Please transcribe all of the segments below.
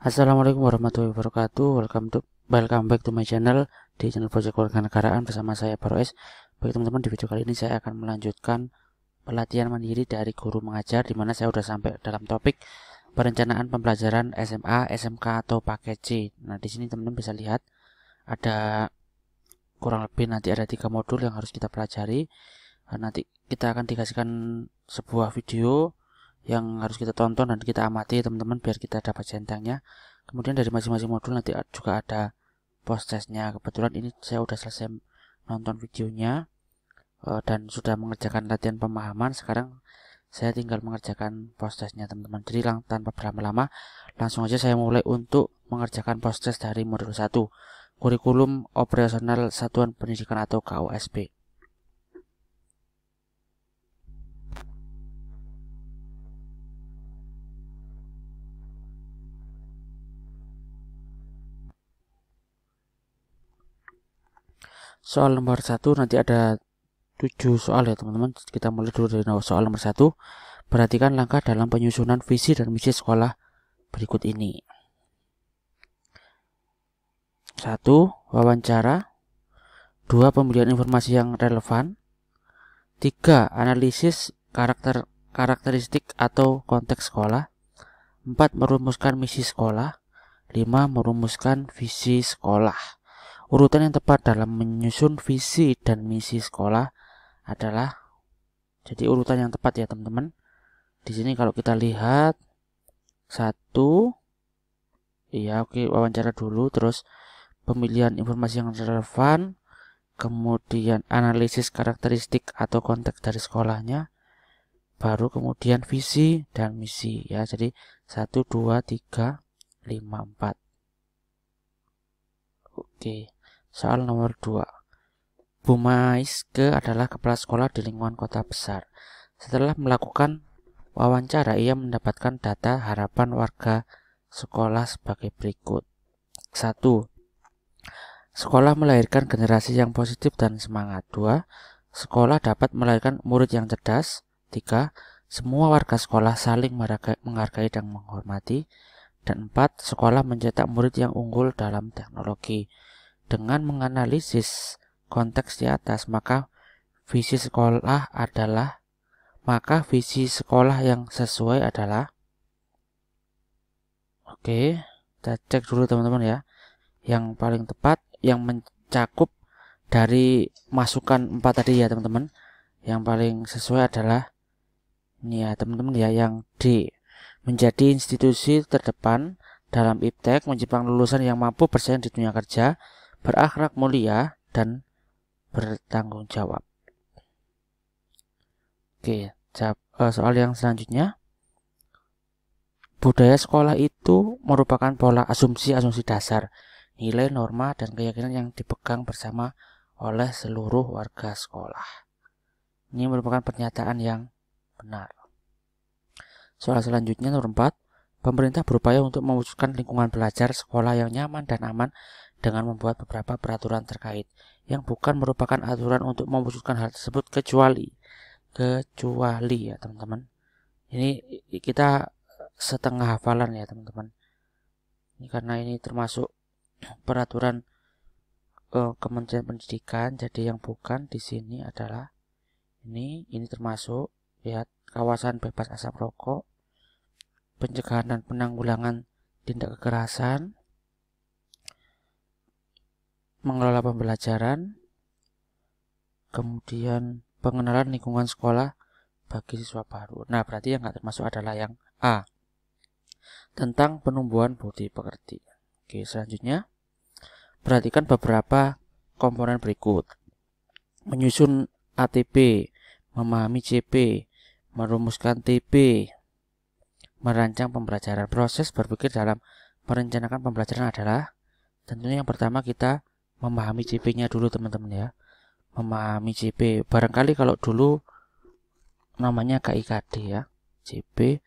Assalamualaikum warahmatullahi wabarakatuh. Welcome back to my channel, di channel Project Kewarganegaraan bersama saya Baroes. Bagi teman-teman, di video kali ini saya akan melanjutkan pelatihan mandiri dari guru mengajar, di mana saya sudah sampai dalam topik perencanaan pembelajaran SMA, SMK atau paket C. Nah, di sini teman-teman bisa lihat ada kurang lebih nanti ada 3 modul yang harus kita pelajari. Nanti kita akan dikasihkan sebuah video yang harus kita tonton dan kita amati teman-teman, biar kita dapat centangnya. Kemudian dari masing-masing modul nanti juga ada post testnya. Kebetulan ini saya udah selesai nonton videonya dan sudah mengerjakan latihan pemahaman. Sekarang saya tinggal mengerjakan post testnya teman-teman. Jadi tanpa berlama-lama, langsung aja saya mulai untuk mengerjakan post test dari modul 1, kurikulum operasional satuan pendidikan atau KOSP. Soal nomor 1 nanti ada 7 soal ya teman-teman. Kita mulai dulu dari soal nomor 1. Perhatikan langkah dalam penyusunan visi dan misi sekolah berikut ini. 1. Wawancara. 2. Pemilihan informasi yang relevan. 3. Analisis karakteristik atau konteks sekolah. 4. Merumuskan misi sekolah. 5. Merumuskan visi sekolah. Urutan yang tepat dalam menyusun visi dan misi sekolah adalah, jadi urutan yang tepat ya teman-teman. Di sini kalau kita lihat 1, iya oke, wawancara dulu, terus pemilihan informasi yang relevan, kemudian analisis karakteristik atau konteks dari sekolahnya, baru kemudian visi dan misi ya. Jadi 1, 2, 3, 5, 4. Oke. Soal nomor 2. Bu Maiske adalah kepala sekolah di lingkungan kota besar. Setelah melakukan wawancara, ia mendapatkan data harapan warga sekolah sebagai berikut. 1. Sekolah melahirkan generasi yang positif dan semangat. 2. Sekolah dapat melahirkan murid yang cerdas. 3. Semua warga sekolah saling menghargai dan menghormati. Dan 4. Sekolah mencetak murid yang unggul dalam teknologi. Dengan menganalisis konteks di atas, maka visi sekolah yang sesuai adalah, oke, kita cek dulu teman-teman ya. Yang paling tepat yang mencakup dari masukan 4 tadi ya teman-teman, yang paling sesuai adalah ini ya teman-teman ya, yang D. Menjadi institusi terdepan dalam iptek, menciptakan lulusan yang mampu bersaing di dunia kerja, berakhlak mulia, dan bertanggung jawab. Oke, soal yang selanjutnya. Budaya sekolah itu merupakan pola asumsi-asumsi dasar, nilai, norma, dan keyakinan yang dipegang bersama oleh seluruh warga sekolah. Ini merupakan pernyataan yang benar. Soal selanjutnya nomor 4. Pemerintah berupaya untuk mewujudkan lingkungan belajar sekolah yang nyaman dan aman dengan membuat beberapa peraturan terkait yang bukan merupakan aturan untuk mewujudkan hal tersebut kecuali ya teman-teman. Ini kita setengah hafalan ya teman-teman. Ini karena ini termasuk peraturan Kementerian Pendidikan, jadi yang bukan di sini adalah ini termasuk ya, kawasan bebas asap rokok, pencegahan dan penanggulangan tindak kekerasan, mengelola pembelajaran, kemudian pengenalan lingkungan sekolah bagi siswa baru. Nah, berarti yang nggak termasuk adalah yang A, tentang penumbuhan budi pekerti. Oke, selanjutnya perhatikan beberapa komponen berikut. Menyusun ATP, memahami CP, merumuskan TP, merancang pembelajaran. Proses berpikir dalam merencanakan pembelajaran adalah, tentunya yang pertama kita memahami CP-nya dulu teman-teman ya. Memahami CP, barangkali kalau dulu namanya KIKD ya, CP,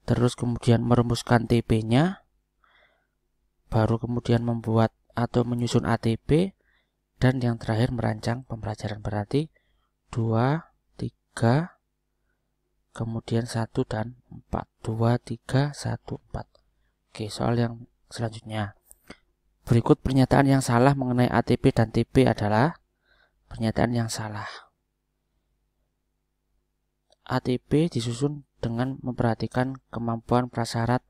terus kemudian merumuskan TP-nya, baru kemudian membuat atau menyusun ATP, dan yang terakhir merancang pembelajaran. Berarti 2, 3, kemudian 1 dan 4. 2, 3, 1, 4. Oke, soal yang Selanjutnya, berikut pernyataan yang salah mengenai ATP dan TP adalah pernyataan yang salah. ATP disusun dengan memperhatikan kemampuan prasyarat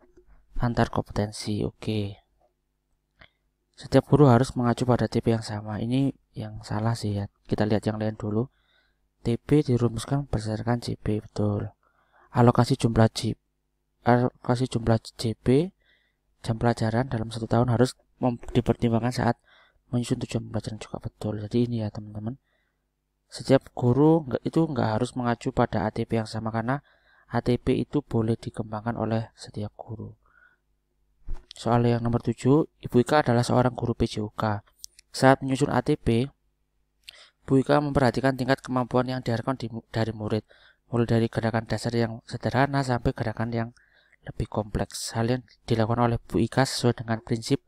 antar kompetensi. Oke. Setiap guru harus mengacu pada TP yang sama. Ini yang salah sih ya. Kita lihat yang lain dulu. TP dirumuskan berdasarkan JP, betul. Alokasi jumlah JP jam pelajaran dalam 1 tahun harus dipertimbangkan saat menyusun tujuan pembelajaran juga, betul. Jadi ini ya teman-teman. Setiap guru itu nggak harus mengacu pada ATP yang sama karena ATP itu boleh dikembangkan oleh setiap guru. Soal yang nomor 7, Ibu Ika adalah seorang guru PJOK. Saat menyusun ATP, Bu Ika memperhatikan tingkat kemampuan yang diharapkan dari murid, mulai dari gerakan dasar yang sederhana sampai gerakan yang lebih kompleks. Hal yang dilakukan oleh Bu Ika sesuai dengan prinsip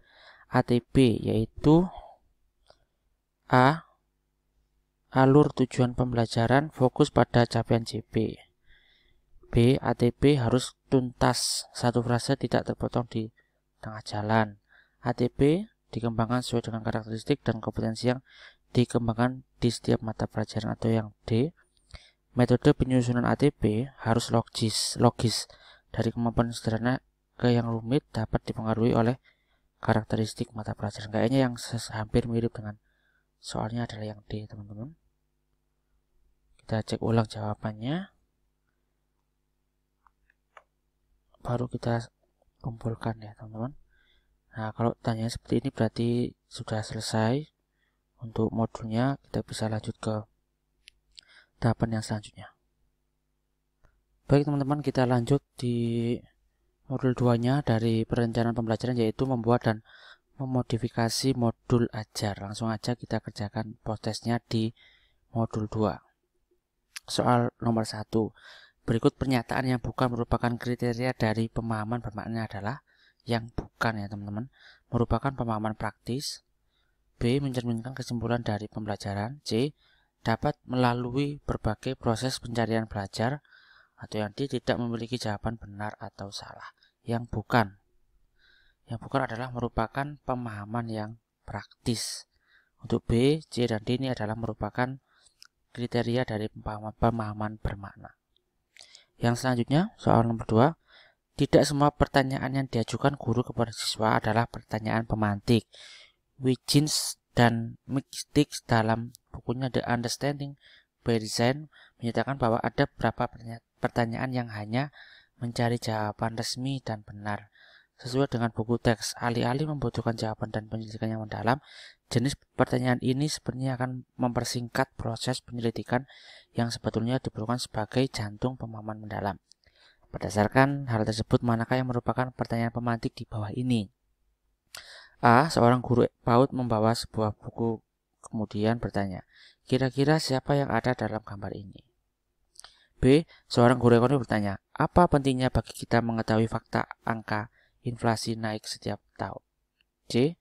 ATP, yaitu A. Alur tujuan pembelajaran fokus pada capaian JP. B. ATP harus tuntas, satu frase tidak terpotong di tengah jalan. ATP dikembangkan sesuai dengan karakteristik dan kompetensi yang dikembangkan di setiap mata pelajaran. Atau yang D. Metode penyusunan ATP harus logis dari kemampuan sederhana ke yang rumit dapat dipengaruhi oleh karakteristik mata pelajaran. Kayaknya yang hampir mirip dengan soalnya adalah yang D, teman-teman. Kita cek ulang jawabannya, baru kita kumpulkan ya teman-teman. Nah, kalau tanya seperti ini berarti sudah selesai untuk modulnya. Kita bisa lanjut ke tahapan yang selanjutnya. Baik teman-teman, kita lanjut di modul 2-nya dari perencanaan pembelajaran, yaitu membuat dan memodifikasi modul ajar. Langsung aja kita kerjakan proses-tesnya di modul 2. Soal nomor 1. Berikut pernyataan yang bukan merupakan kriteria dari pemahaman bermakna adalah yang bukan ya teman-teman. Merupakan pemahaman praktis. B. Mencerminkan kesimpulan dari pembelajaran. C. Dapat melalui berbagai proses pencarian belajar. Atau yang D. Tidak memiliki jawaban benar atau salah. Yang bukan adalah merupakan pemahaman yang praktis. Untuk B, C, dan D ini adalah merupakan kriteria dari pemahaman bermakna. Yang selanjutnya, soal nomor 2. Tidak semua pertanyaan yang diajukan guru kepada siswa adalah pertanyaan pemantik. Wiggins dan McStix dalam bukunya The Understanding by Design menyatakan bahwa ada beberapa pertanyaan yang hanya mencari jawaban resmi dan benar. Sesuai dengan buku teks, alih-alih membutuhkan jawaban dan penyelidikan yang mendalam, jenis pertanyaan ini sebenarnya akan mempersingkat proses penyelidikan yang sebetulnya diperlukan sebagai jantung pemahaman mendalam. Berdasarkan hal tersebut, manakah yang merupakan pertanyaan pemantik di bawah ini? A. Seorang guru PAUD membawa sebuah buku kemudian bertanya, kira-kira siapa yang ada dalam gambar ini? B. Seorang guru ekonomi bertanya, apa pentingnya bagi kita mengetahui fakta angka inflasi naik setiap tahun? C.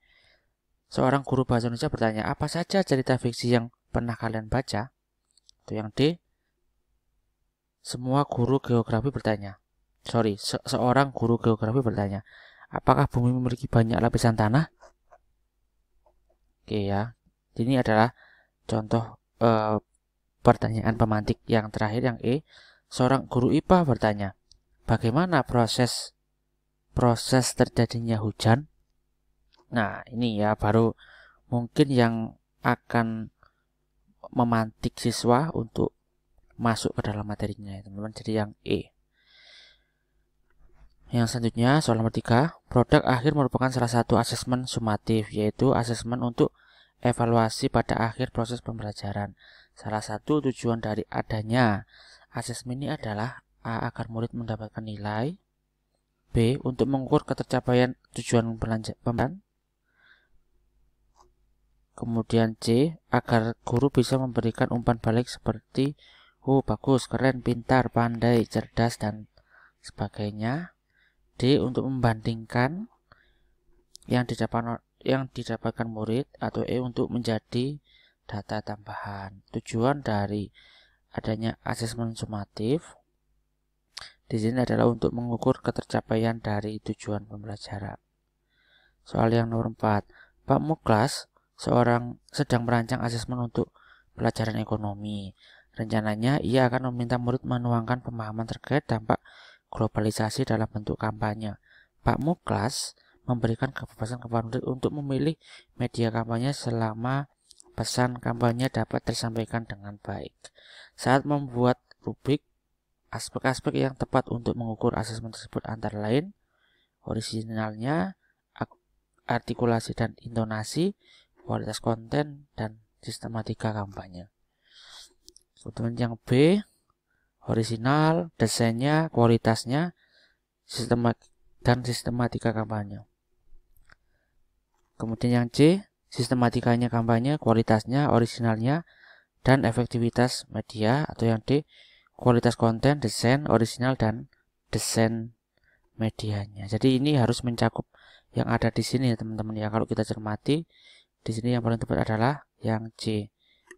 Seorang guru bahasa Indonesia bertanya, apa saja cerita fiksi yang pernah kalian baca? Atau yang D. Seorang guru geografi bertanya, apakah bumi memiliki banyak lapisan tanah? Oke ya, ini adalah contoh pertanyaan pemantik. Yang terakhir yang E. Seorang guru IPA bertanya, bagaimana proses terjadinya hujan? Nah, ini ya baru mungkin yang akan memantik siswa untuk masuk ke dalam materinya ya teman-teman. Jadi yang E. Yang selanjutnya, soal nomor 3. Produk akhir merupakan salah satu asesmen sumatif, yaitu asesmen untuk evaluasi pada akhir proses pembelajaran. Salah satu tujuan dari adanya asesmen ini adalah A. Agar murid mendapatkan nilai. B. Untuk mengukur ketercapaian tujuan pembelajaran. Kemudian C. Agar guru bisa memberikan umpan balik seperti bagus, keren, pintar, pandai, cerdas, dan sebagainya. D. Untuk membandingkan yang didapatkan murid. Atau E. Untuk menjadi data tambahan. Tujuan dari adanya asesmen sumatif di sini adalah untuk mengukur ketercapaian dari tujuan pembelajaran. Soal yang nomor 4. Pak Muklas sedang merancang asesmen untuk pelajaran ekonomi. Rencananya ia akan meminta murid menuangkan pemahaman terkait dampak globalisasi dalam bentuk kampanye. Pak Muklas memberikan kebebasan kepada murid untuk memilih media kampanye selama pesan kampanye dapat tersampaikan dengan baik. Saat membuat rubrik, aspek-aspek yang tepat untuk mengukur asesmen tersebut antara lain orisinalnya, artikulasi dan intonasi, kualitas konten, dan sistematika kampanye. Kemudian yang B, orisinal, desainnya, kualitasnya, dan sistematika kampanye. Kemudian yang C, sistematikanya kampanye, kualitasnya, orisinalnya, dan efektivitas media. Atau yang D, kualitas konten, desain, orisinal, dan desain medianya. Jadi ini harus mencakup yang ada di sini ya teman-teman ya. Kalau kita cermati, di sini yang paling tepat adalah yang C.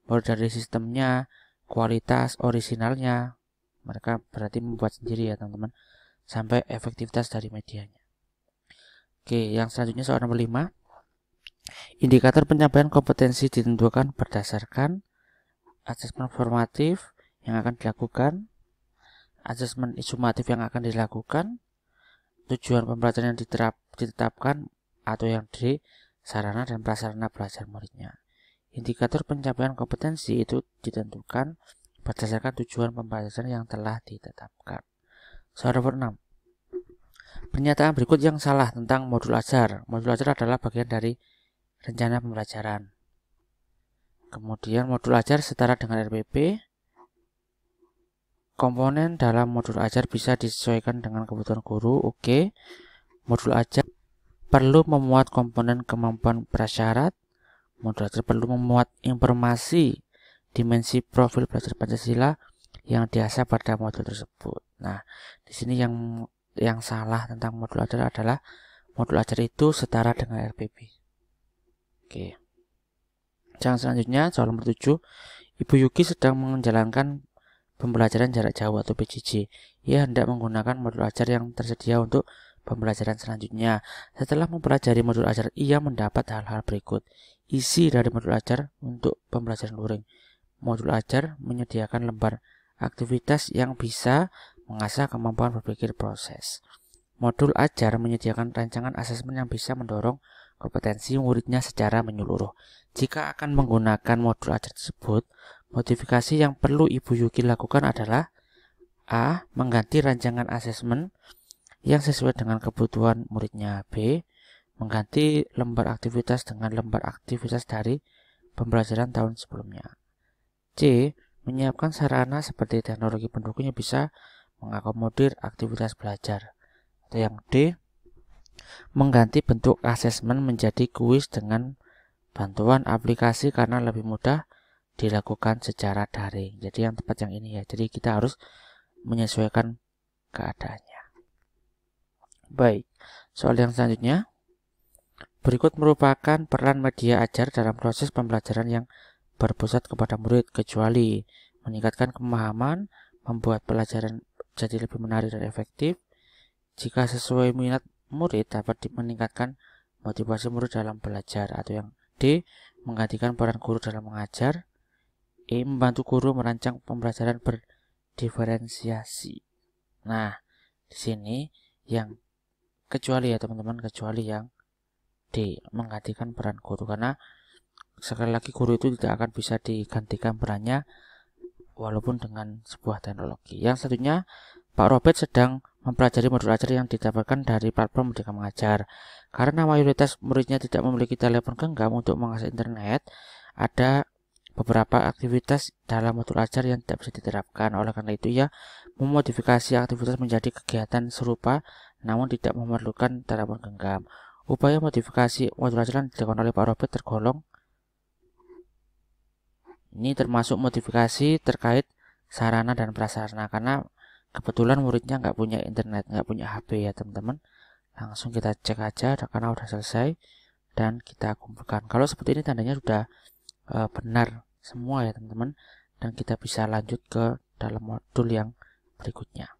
Mulai dari sistemnya, kualitas, orisinalnya, mereka berarti membuat sendiri ya teman-teman, sampai efektivitas dari medianya. Oke, yang selanjutnya soal nomor 5. Indikator penyampaian kompetensi ditentukan berdasarkan asesmen formatif yang akan dilakukan, asesmen sumatif yang akan dilakukan, tujuan pembelajaran yang ditetapkan, atau yang D, sarana dan prasarana belajar muridnya. Indikator pencapaian kompetensi itu ditentukan berdasarkan tujuan pembelajaran yang telah ditetapkan. Soal nomor 6. Pernyataan berikut yang salah tentang modul ajar. Modul ajar adalah bagian dari rencana pembelajaran. Kemudian modul ajar setara dengan RPP. Komponen dalam modul ajar bisa disesuaikan dengan kebutuhan guru. Oke. Modul ajar perlu memuat komponen kemampuan prasyarat. Modul ajar perlu memuat informasi dimensi profil belajar Pancasila yang diasah pada modul tersebut. Nah, di sini yang salah tentang modul ajar adalah modul ajar itu setara dengan RPP. Oke. Yang selanjutnya soal nomor 7. Ibu Yuki sedang menjalankan pembelajaran jarak jauh atau PJJ. Ia hendak menggunakan modul ajar yang tersedia untuk pembelajaran selanjutnya. Setelah mempelajari modul ajar, ia mendapat hal-hal berikut. Isi dari modul ajar untuk pembelajaran luring. Modul ajar menyediakan lembar aktivitas yang bisa mengasah kemampuan berpikir proses. Modul ajar menyediakan rancangan asesmen yang bisa mendorong kompetensi muridnya secara menyeluruh. Jika akan menggunakan modul ajar tersebut, modifikasi yang perlu Ibu Yuki lakukan adalah A. Mengganti rancangan asesmen yang sesuai dengan kebutuhan muridnya. B. Mengganti lembar aktivitas dengan lembar aktivitas dari pembelajaran tahun sebelumnya. C. Menyiapkan sarana seperti teknologi pendukung yang bisa mengakomodir aktivitas belajar. Atau yang D. Mengganti bentuk asesmen menjadi kuis dengan bantuan aplikasi karena lebih mudah dilakukan secara daring. Jadi yang tepat yang ini ya. Jadi kita harus menyesuaikan keadaannya. Baik, soal yang selanjutnya. Berikut merupakan peran media ajar dalam proses pembelajaran yang berpusat kepada murid, kecuali meningkatkan pemahaman, membuat pelajaran jadi lebih menarik dan efektif. Jika sesuai minat murid, dapat meningkatkan motivasi murid dalam belajar. Atau yang D. Menggantikan peran guru dalam mengajar. E. Membantu guru merancang pembelajaran berdiferensiasi. Nah, di sini yang kecuali ya teman-teman, kecuali yang D. Menggantikan peran guru, karena sekali lagi guru itu tidak akan bisa digantikan perannya walaupun dengan sebuah teknologi. Yang selanjutnya, Pak Robert sedang mempelajari modul ajar yang didapatkan dari platform Merdeka Mengajar. Karena mayoritas muridnya tidak memiliki telepon genggam untuk mengakses internet, ada beberapa aktivitas dalam modul ajar yang tidak bisa diterapkan. Oleh karena itu, ia memodifikasi aktivitas menjadi kegiatan serupa namun tidak memerlukan telepon genggam. Upaya modifikasi modul ajar yang dilakukan oleh Pak Robert tergolong ini termasuk modifikasi terkait sarana dan prasarana, karena kebetulan muridnya nggak punya internet, nggak punya HP ya teman-teman. Langsung kita cek aja karena udah selesai dan kita kumpulkan. Kalau seperti ini tandanya sudah benar semua ya teman-teman, dan kita bisa lanjut ke dalam modul yang berikutnya.